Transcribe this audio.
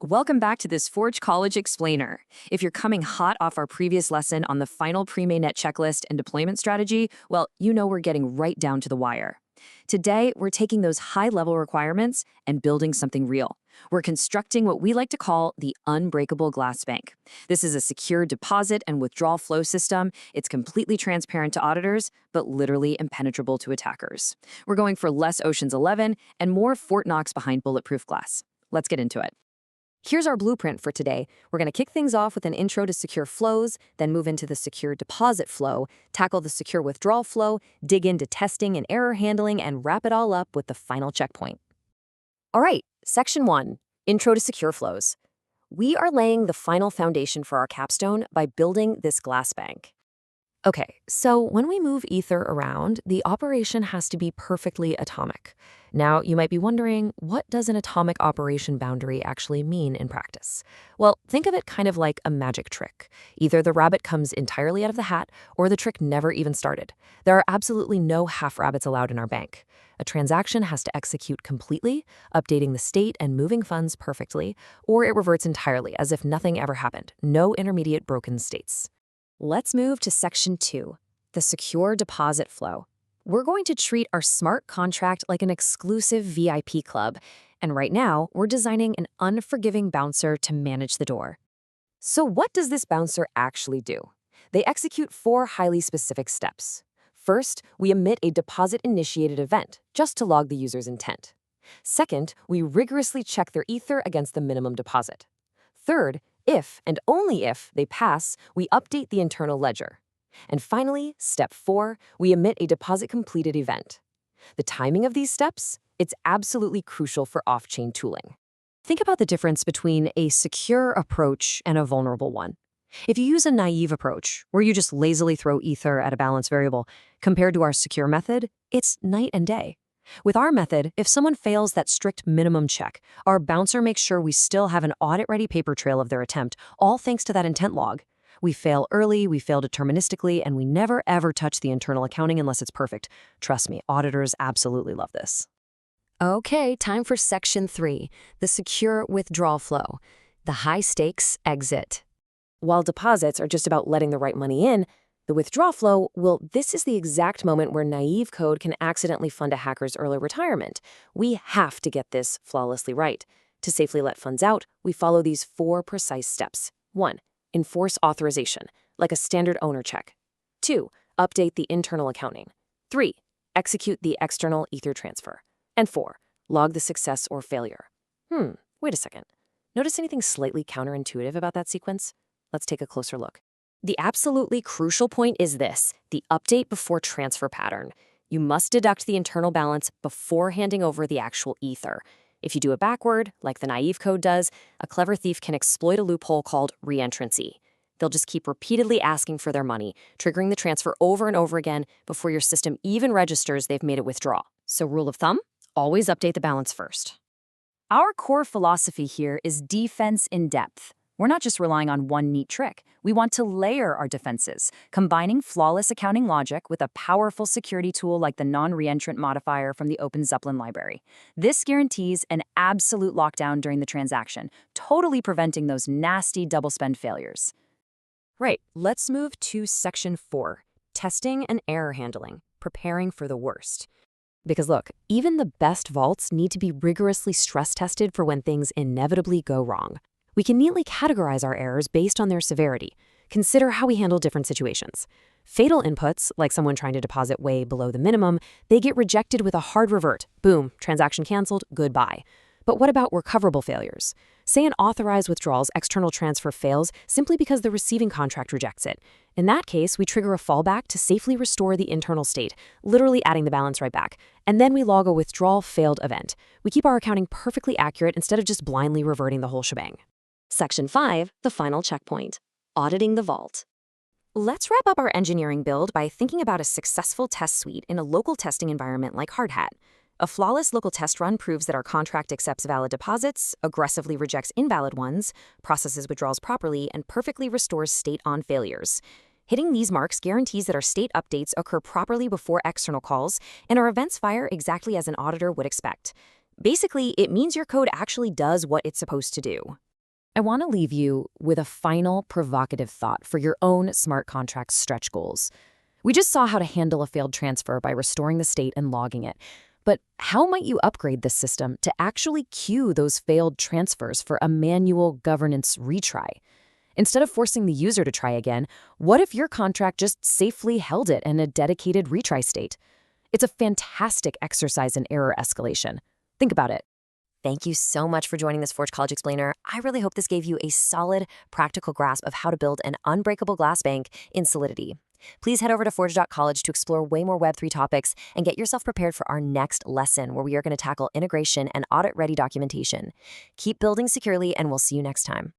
Welcome back to this Forge College Explainer. If you're coming hot off our previous lesson on the final pre-mainnet checklist and deployment strategy, well, you know we're getting right down to the wire. Today, we're taking those high-level requirements and building something real. We're constructing what we like to call the unbreakable glass bank. This is a secure deposit and withdrawal flow system. It's completely transparent to auditors, but literally impenetrable to attackers. We're going for less Ocean's 11 and more Fort Knox behind bulletproof glass. Let's get into it. Here's our blueprint for today. We're going to kick things off with an intro to secure flows, then move into the secure deposit flow, tackle the secure withdrawal flow, dig into testing and error handling, and wrap it all up with the final checkpoint. All right, Section 1, Intro to Secure Flows. We are laying the final foundation for our capstone by building this glass bank. Okay, so when we move Ether around, the operation has to be perfectly atomic. Now, you might be wondering, what does an atomic operation boundary actually mean in practice? Well, think of it kind of like a magic trick. Either the rabbit comes entirely out of the hat, or the trick never even started. There are absolutely no half-rabbits allowed in our bank. A transaction has to execute completely, updating the state and moving funds perfectly, or it reverts entirely as if nothing ever happened. No intermediate broken states. Let's move to Section 2, the secure deposit flow. We're going to treat our smart contract like an exclusive VIP club, and right now, we're designing an unforgiving bouncer to manage the door. So what does this bouncer actually do? They execute 4 highly specific steps. First, we emit a deposit-initiated event, just to log the user's intent. Second, we rigorously check their Ether against the minimum deposit. Third, if, and only if, they pass, we update the internal ledger. And finally, step 4, we emit a deposit-completed event. The timing of these steps? It's absolutely crucial for off-chain tooling. Think about the difference between a secure approach and a vulnerable one. If you use a naive approach, where you just lazily throw Ether at a balance variable, compared to our secure method, it's night and day. With our method, if someone fails that strict minimum check, our bouncer makes sure we still have an audit-ready paper trail of their attempt, all thanks to that intent log. We fail early, we fail deterministically, and we never ever touch the internal accounting unless it's perfect. Trust me, auditors absolutely love this. Okay, time for Section 3, the secure withdrawal flow, the high-stakes exit. While deposits are just about letting the right money in, the withdrawal flow, well, this is the exact moment where naive code can accidentally fund a hacker's early retirement. We have to get this flawlessly right. To safely let funds out, we follow these 4 precise steps. 1. Enforce authorization, like a standard owner check. 2. Update the internal accounting. 3. Execute the external Ether transfer. And 4. Log the success or failure. Wait a second. Notice anything slightly counterintuitive about that sequence? Let's take a closer look. The absolutely crucial point is this, the update before transfer pattern. You must deduct the internal balance before handing over the actual Ether. If you do it backward, like the naive code does, a clever thief can exploit a loophole called reentrancy. They'll just keep repeatedly asking for their money, triggering the transfer over and over again before your system even registers they've made a withdrawal. So rule of thumb, always update the balance first. Our core philosophy here is defense in depth. We're not just relying on one neat trick. We want to layer our defenses, combining flawless accounting logic with a powerful security tool like the non-reentrant modifier from the Open Zeppelin library. This guarantees an absolute lockdown during the transaction, totally preventing those nasty double spend failures. Right, let's move to Section 4, testing and error handling, preparing for the worst. Because look, even the best vaults need to be rigorously stress tested for when things inevitably go wrong. We can neatly categorize our errors based on their severity. Consider how we handle different situations. Fatal inputs, like someone trying to deposit way below the minimum, they get rejected with a hard revert. Boom, transaction canceled, goodbye. But what about recoverable failures? Say an authorized withdrawal's external transfer fails simply because the receiving contract rejects it. In that case, we trigger a fallback to safely restore the internal state, literally adding the balance right back. And then we log a withdrawal failed event. We keep our accounting perfectly accurate instead of just blindly reverting the whole shebang. Section 5, the final checkpoint, auditing the vault. Let's wrap up our engineering build by thinking about a successful test suite in a local testing environment like Hardhat. A flawless local test run proves that our contract accepts valid deposits, aggressively rejects invalid ones, processes withdrawals properly, and perfectly restores state on failures. Hitting these marks guarantees that our state updates occur properly before external calls, and our events fire exactly as an auditor would expect. Basically, it means your code actually does what it's supposed to do. I want to leave you with a final provocative thought for your own smart contract stretch goals. We just saw how to handle a failed transfer by restoring the state and logging it. But how might you upgrade this system to actually queue those failed transfers for a manual governance retry? Instead of forcing the user to try again, what if your contract just safely held it in a dedicated retry state? It's a fantastic exercise in error escalation. Think about it. Thank you so much for joining this Forge College Explainer. I really hope this gave you a solid, practical grasp of how to build an unbreakable glass bank in Solidity. Please head over to forge.college to explore way more Web3 topics and get yourself prepared for our next lesson where we are going to tackle integration and audit-ready documentation. Keep building securely, and we'll see you next time.